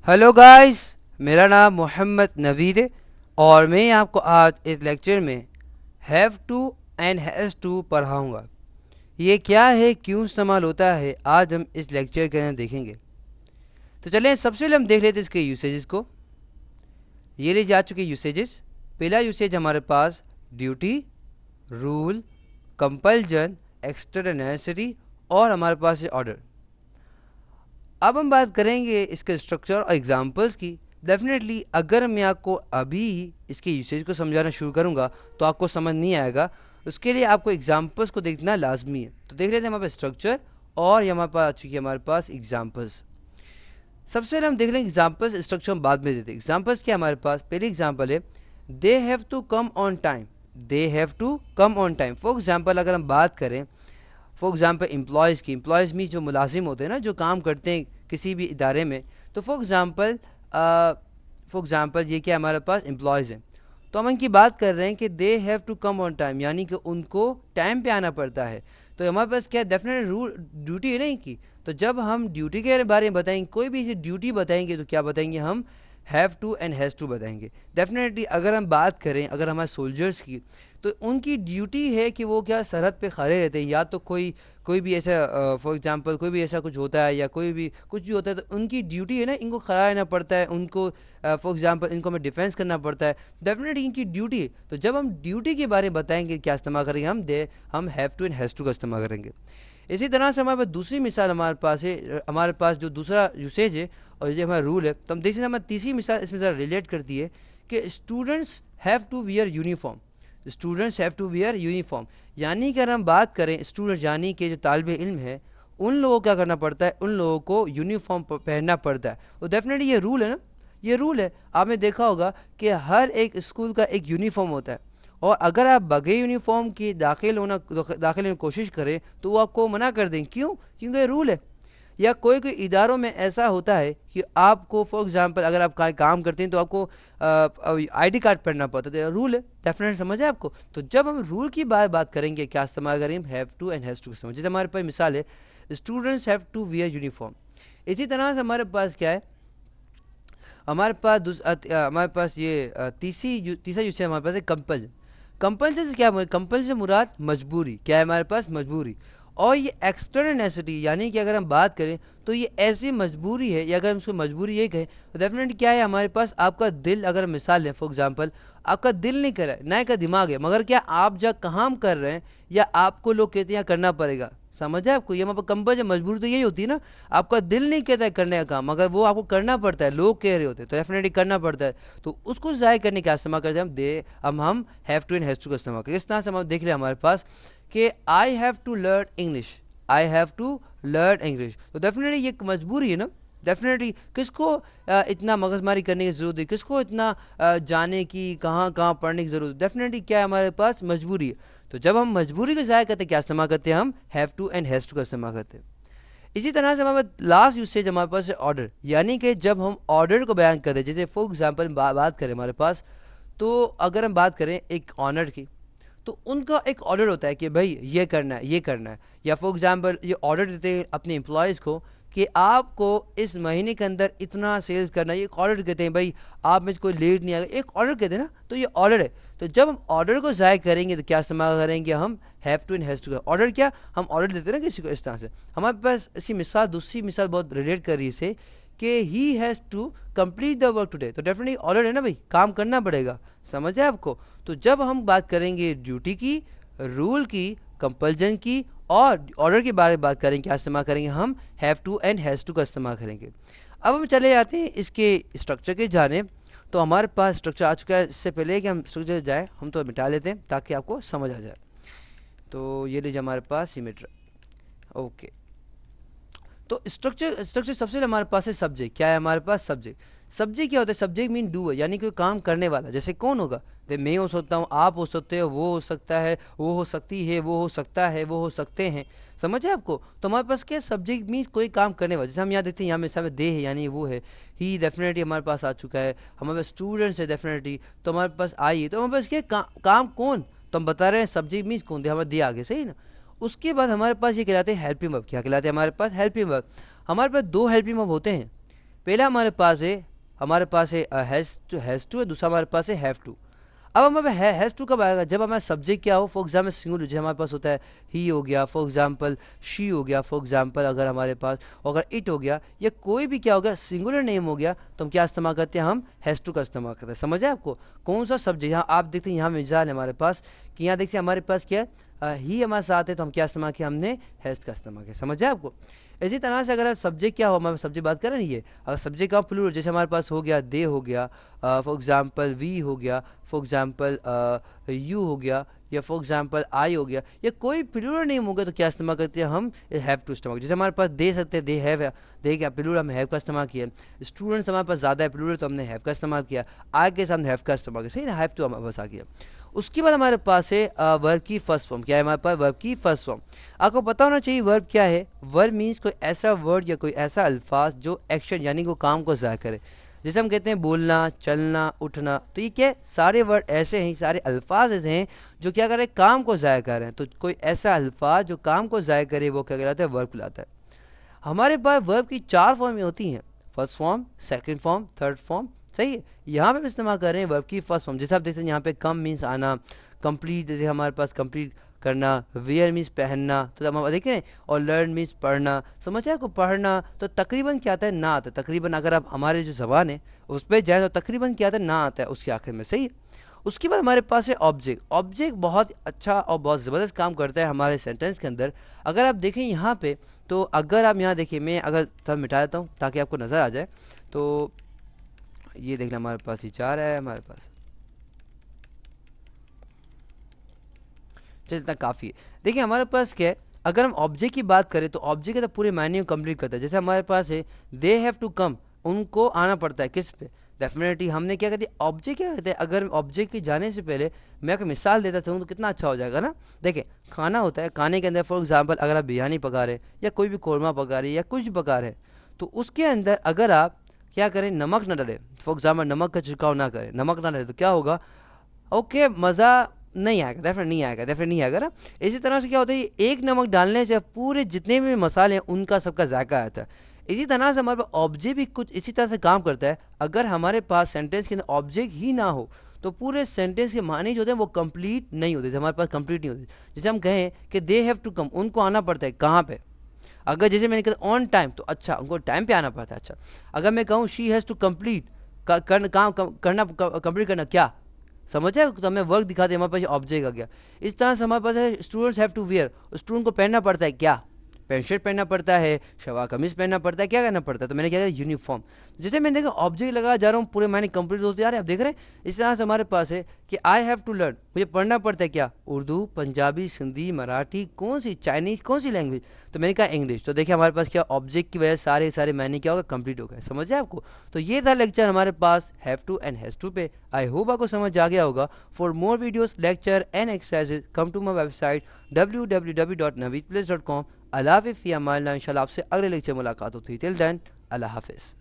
Hello guys, मेरा नाम मोहम्मद नवीद है और मैं आपको आज इस लेक्चर में have to and has to पढ़ाऊँगा। ये क्या है, क्यों इस्तेमाल होता है, आज हम इस लेक्चर के अंदर देखेंगे। तो चलें, सबसे पहले हम देख लेते हैं इसके यूसेजेस को। ये ले जा चुके यूसेजेस। पहला यूसेज हमारे पास duty, rule, compulsion, extra necessary और हमारे पास है ऑर्डर। अब हम बात करेंगे इसके स्ट्रक्चर और एग्जांपल्स की। डेफिनेटली अगर मैं आपको अभी इसके यूसेज को समझाना शुरू करूंगा तो आपको समझ नहीं आएगा। उसके लिए आपको एग्जांपल्स को देखना लाजमी है। तो देख लेते हैं हमारे पास स्ट्रक्चर और ये हमारे पास आ चुकी है हमारे पास एग्जांपल्स। सबसे पहले हम देख लेंगे एग्जांपल्स, स्ट्रक्चर हम बाद में देते हैं। एग्जांपल्स क्या हमारे पास, पहली एग्जांपल है they have to come on time. They have to come on time. For example अगर हम बात करें फॉर एग्जांपल एम्प्लॉयज़ की, एम्प्लॉयज़ मीन जो मुलाजिम होते हैं ना, जो काम करते हैं किसी भी इदारे में। तो फॉर एग्जांपल ये क्या हमारे पास एम्प्लॉयज़ हैं। तो हम इनकी बात कर रहे हैं कि they have to come on time, यानी कि उनको टाइम पे आना पड़ता है। तो हमारे पास क्या डेफिनेट रूल ड्यूटी है ना इनकी। तो जब हम ड्यूटी के बारे में बताएंगे, कोई भी इसे ड्यूटी बताएंगे तो क्या बताएंगे हम, have to and has to बताएंगे। डेफिनेटली अगर हम बात करें अगर हमारे सोल्जर्स की, तो उनकी ड्यूटी है कि वो क्या सरहद पे खड़े रहते हैं, या तो कोई कोई भी ऐसा फॉर एग्जांपल कोई भी ऐसा कुछ होता है या कोई भी कुछ भी होता है, तो उनकी ड्यूटी है ना, इनको खड़ा रहना पड़ता है, उनको फॉर एग्जांपल इनको हमें डिफेंस करना पड़ता है। डेफिनेटली इनकी ड्यूटी है। तो जब हम ड्यूटी के बारे में बताएंगे क्या इस्तेमाल करेंगे हम have to and has to का इस्तेमाल करेंगे। इसी तरह से हमारे पास दूसरी मिसाल हमारे पास है, हमारे पास जो दूसरा यूसेज है और ये हमारा रूल है। तो हम देखते हैं हमारी तीसरी मिसाल इसमें ज़रा रिलेट करती है कि students have to wear uniform. Students have to wear uniform, यानी कि अगर हम बात करें स्टूडेंट यानी कि जो तालिब इल्म है, उन लोगों को क्या करना पड़ता है, उन लोगों को यूनिफॉर्म पहनना पड़ता है। तो डेफिनेटली ये रूल है ना, ये रूल है। आपने देखा होगा कि हर एक स्कूल का एक यूनिफॉर्म होता है, और अगर आप बगैर यूनिफॉर्म के दाखिल होने की कोशिश करें तो वो आपको मना कर दें। क्यों? क्योंकि ये रूल है। या कोई कोई इदारों में ऐसा होता है कि आपको फॉर एग्जांपल अगर आप काम करते हैं तो आपको आईडी कार्ड पढ़ना पड़ता है। तो रूल है, डेफिनेट समझ है आपको। तो जब हम रूल की बात करेंगे क्या इस्तेमाल करेंगे, have to and has to समझ। जैसे हमारे पास मिसाल है students have to wear uniform. इसी तरह से हमारे पास क्या है, हमारे पास ये तीसरा यूज है हमारे पास है कंपल्सन। कंपल्सन से क्या, कंपल्सन से मुराद मजबूरी। क्या है हमारे पास, मजबूरी। और ये एक्सटर्नल नेसेसिटी, यानी कि अगर हम बात करें तो ये ऐसी मजबूरी है, या अगर हम उसको मजबूरी ये कहें तो डेफिनेटली क्या है हमारे पास, आपका दिल, अगर मिसाल है फॉर एग्जांपल आपका दिल नहीं कर रहा है, ना का दिमाग है, मगर क्या आप जब काम कर रहे हैं या आपको लोग कहते हैं यहाँ करना पड़ेगा। समझ है आपको, ये हमारे कंपल्सन मजबूरी तो यही होती है ना। आपका दिल नहीं कहता है करने का काम, मगर वो आपको करना पड़ता है, लोग कह रहे होते हैं तो डेफिनेटली करना पड़ता है। तो उसको ज़ाहिर करने का इस्तेमाल करते हैं हम have to and has to का इस्तेमाल करते हैं। इस तरह से हम देख रहे हैं हमारे पास कि I have to learn English, I have to learn English. तो डेफिनेटली ये एक मजबूरी है ना। डेफिनेटली किसको इतना मगजमारी करने की ज़रूरत है, किसको इतना जाने की, कहाँ कहाँ पढ़ने की ज़रूरत है। डेफिनेटली क्या है हमारे पास, मजबूरी है। तो जब हम मजबूरी को ज़ाहिर करते हैं क्या इस्तेमाल करते हैं, हम have to and has to का इस्तेमाल करते हैं। इसी तरह से हमारे लास्ट यूसेज हमारे पास है ऑर्डर, यानी कि जब हम ऑर्डर को बयान करते हैं, जैसे फॉर एग्जांपल बात करें हमारे पास, तो अगर हम बात करें एक ऑनर की, तो उनका एक ऑर्डर होता है कि भाई ये करना है, ये करना है। या फॉर एग्जांपल ये ऑर्डर देते हैं अपने एम्प्लॉयज़ को कि आपको इस महीने के अंदर इतना सेल्स करना है। ये एक ऑर्डर कहते हैं, भाई आप में कोई लेट नहीं आएगा, एक ऑर्डर कहते हैं ना। तो ये ऑर्डर है। तो जब हम ऑर्डर को ज़ाहिर करेंगे तो क्या इस्तेमाल करेंगे, हम have to and has to का। ऑर्डर क्या, हम ऑर्डर देते हैं ना किसी को, इस तरह से। हमारे पास इसकी मिसाल, दूसरी मिसाल बहुत रिलेट कर रही है इसे, कि he has to complete the work today. तो डेफिनेटली ऑर्डर है ना भाई, काम करना पड़ेगा। समझ है आपको। तो जब हम बात करेंगे ड्यूटी की, रूल की, कंपल्जन की और ऑर्डर के बारे में बात करेंगे, क्या इस्तेमाल करेंगे, हम have to and has to का इस्तेमाल करेंगे। अब हम चले जाते हैं इसके स्ट्रक्चर के जाने। तो हमारे पास स्ट्रक्चर आ चुका है। इससे पहले कि हम स्ट्रक्चर जाए हम तो मिटा लेते हैं ताकि आपको समझ आ जाए। तो ये लीजिए हमारे पास सिमेट्री। ओके, तो स्ट्रक्चर सबसे पहले हमारे पास है सब्जेक्ट। क्या है हमारे पास, सब्जेक्ट। सब्जेक्ट क्या होता है, सब्जेक्ट मीन डू है, यानी कोई काम करने वाला। जैसे कौन होगा, जैसे मैं हो सकता हूँ, आप हो सकते हो, वो हो सकता है, वो हो सकती है, वो हो सकता है, वो हो सकते हैं। समझ है आपको। तो हमारे पास क्या, सब्जेक्ट मीन कोई काम करने वाला। जैसे हम यहाँ देखते हैं, यहाँ में सब दे है यानी वो है, ही डेफिनेटली हमारे पास आ चुका है। हमारे पास स्टूडेंट्स है डेफिनेटली, तो हमारे पास आई है। तो हमारे पास क्या काम कौन, तो हम बता रहे हैं सब्जेक्ट मीन्स कौन, दे हमें दिया आगे, सही ना। उसके बाद हमारे पास ये कहलाते हैं हेल्पिंग वर्ब। क्या कहलाते हैं हमारे पास, हेल्पिंग वर्ब। हमारे पास दो हेल्पिंग वर्ब होते हैं। पहला हमारे पास है हैज़ टू है, दूसरा हमारे पास है हैव टू। अब हमें हैज़ टू कब आएगा, जब हमारा सब्जेक्ट क्या हो, फॉर एग्जाम्पल सिंगुलर जैसे हमारे पास होता है ही हो गया, फॉर एग्जाम्पल शी हो गया, फॉर एग्जाम्पल अगर हमारे पास अगर इट हो गया या कोई भी क्या हो गया सिंगुलर नेम हो गया, तो हम क्या इस्तेमाल करते हैं, हम हैज़ टू का इस्तेमाल करते हैं। समझ है आपको कौन सा सब्जेक्ट, यहाँ आप देखते हैं यहाँ मिजाल है हमारे पास कि यहाँ देखिए हमारे पास क्या है ही हमारे साथ है, तो हम क्या इस्तेमाल किया, हमने हैज़ का इस्तेमाल किया। समझ है आपको। इसी तरह से अगर सब्जेक्ट क्या हो, हमारे सब्जेक्ट बात कर रहे हैं ये, अगर सब्जेक्ट का प्लूरल जैसे हमारे पास हो गया दे हो गया, फॉर एग्जांपल वी हो गया, फॉर एग्जांपल यू हो गया, या फॉर एग्जांपल आई हो गया, या कोई प्लूरल नेम हो गया, तो क्या इस्तेमाल करते हैं, हम हैव टू इस्तेमाल। जैसे हमारे पास दे सकते हैं दे हैव है, दे क्या प्लूरल, हम हैव का इस्तेमाल किया। स्टूडेंट्स हमारे पास ज़्यादा है प्लूरल, तो हमने हैव का इस्तेमाल किया। आई के सामने हैव का इस्तेमाल किया, सही ना, हैव टू हमारे पास आ गया। उसके बाद हमारे पास है वर्ब की फर्स्ट फॉर्म। क्या है हमारे पास, वर्ब की फर्स्ट फॉर्म। आपको पता होना चाहिए वर्ब क्या है। वर्ब मीन्स कोई ऐसा वर्ड या कोई ऐसा अल्फाज जो एक्शन यानी को काम को ज़ाहिर करे। जैसे हम कहते हैं बोलना, चलना, उठना, तो ये क्या है, सारे वर्ड ऐसे हैं, सारे अल्फाज ऐसे हैं जो क्या कर रहे हैं, काम को ज़ाहिर कर रहे हैं। तो कोई ऐसा अल्फाज जो काम को ज़ाहिर करे वो क्या कहलाता है, वर्ब कहलाता है। हमारे पास वर्ब की 4 फॉर्म होती हैं, first form, second form, third form. सही है, यहाँ पे हम इस्तेमाल कर रहे हैं वर्ब की फर्स्ट फॉर्म। जैसे आप देखते हैं यहाँ पे कम मीन्स आना, कंप्लीट जैसे हमारे पास कंप्लीट करना, वेयर मीन्स पहनना, तो हम देख रहे हैं, और लर्न मीन्स पढ़ना। समझ है आपको, पढ़ना तो तकरीबन क्या आता है, ना आता है। तकरीबन अगर आप हमारे जो ज़बान है उस पर जाए तो तकरीबन क्या आता है, ना आता है उसके आखिर में। सही है। उसके बाद हमारे पास है ऑब्जेक्ट। ऑब्जेक्ट बहुत अच्छा और बहुत ज़बरदस्त काम करता है हमारे सेंटेंस के अंदर। अगर आप देखें यहाँ पे, तो अगर आप यहाँ देखिए, मैं अगर थंब मिटा देता हूँ ताकि आपको नज़र आ जाए, तो ये देखना हमारे पास ये 4 है हमारे पास, चलिए इतना काफ़ी है। देखिए हमारे पास क्या है, अगर हम ऑब्जेक्ट की बात करें तो ऑब्जेक्ट का तो पूरे मायने को कंप्लीट करता है। जैसे हमारे पास है दे हैव टू कम, उनको आना पड़ता है किस पे, डेफिनेटली हमने क्या कहते हैं, ऑब्जेक्ट क्या कहते हैं। अगर ऑब्जेक्ट के जाने से पहले मैं अगर मिसाल देता चाहूँ तो कितना अच्छा हो जाएगा ना। देखिए खाना होता है, खाने के अंदर फॉर एग्जाम्पल अगर आप बिरयानी पका रहे हैं या कोई भी कौरमा पका रहे हैं या कुछ भी पका रहे हैं, तो उसके अंदर अगर आप क्या करें, नमक ना डालें, फॉर एग्जाम्पल नमक का छिड़काव ना करें, नमक ना डालें, तो क्या होगा, ओके मज़ा नहीं आएगा, डेफिनेट नहीं आएगा ना। इसी तरह से क्या होता है, एक नमक डालने से पूरे जितने भी मसाले हैं उनका सबका जायका आता है। इसी तरह से हमारे पास ऑब्जेक्ट भी कुछ इसी तरह से काम करता है। अगर हमारे पास सेंटेंस के अंदर ऑब्जेक्ट ही ना हो तो पूरे सेंटेंस के माने जो होते हैं वो कंप्लीट नहीं होते, हमारे पास कंप्लीट नहीं होते। जैसे हम कहें कि दे हैव टू कम, उनको आना पड़ता है कहाँ पे, अगर जैसे मैंने कहा ऑन टाइम, तो अच्छा उनको टाइम पे आना पड़ता है। अच्छा अगर मैं कहूँ शी हैज़ टू कंप्लीट, काम करना, कंप्लीट करना क्या, समझ है, तो हमें वर्क दिखाते हैं, हमारे पास ऑब्जेक्ट आ गया। इस तरह से हमारे पास है students have to wear, student को पहनना पड़ता है क्या, पैंट शर्ट पहनना पड़ता है, शलवार कमीज पहनना पड़ता है, क्या करना पड़ता है, तो मैंने क्या किया, यूनिफॉर्म। जैसे मैंने देखा ऑब्जेक्ट लगा जा रहा हूँ, पूरे मायने कंप्लीट होते जा रहे हैं, आप देख रहे हैं। इस तरह से हमारे पास है कि आई हैव टू लर्न, मुझे पढ़ना पड़ता है क्या, उर्दू, पंजाबी, सिंधी, मराठी, कौन सी, चाइनीज़, कौन सी लैंग्वेज, तो मैंने कहा इंग्लिश। तो देखिए हमारे पास क्या ऑब्जेक्ट की वजह से सारे मायने क्या होगा, कंप्लीट हो गए। समझ है आपको। तो ये था लेक्चर हमारे पास have to and has to पे। आई होप आपको समझ आ गया होगा। For more videos, lecture and exercises come to my website www.naveedplace.com। अल्लाह हाफ़िज़, फ़ी अमान अल्लाह। इंशाल्लाह आपसे अगले लेक्चर मुलाकात होती है। टिल देन अल्लाह हाफ़िज़।